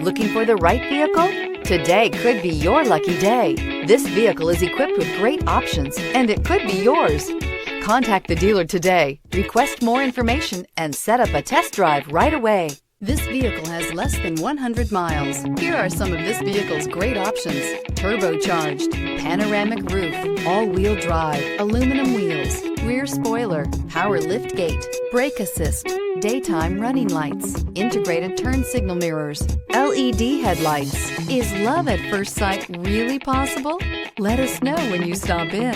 Looking for the right vehicle? Today could be your lucky day. This vehicle is equipped with great options and it could be yours. Contact the dealer today, request more information, and set up a test drive right away. This vehicle has less than 100 miles. Here are some of this vehicle's great options: turbocharged, panoramic roof, all-wheel drive, aluminum wheels, rear spoiler, power liftgate, brake assist, daytime running lights, integrated turn signal mirrors, LED headlights. Is love at first sight really possible? Let us know when you stop in.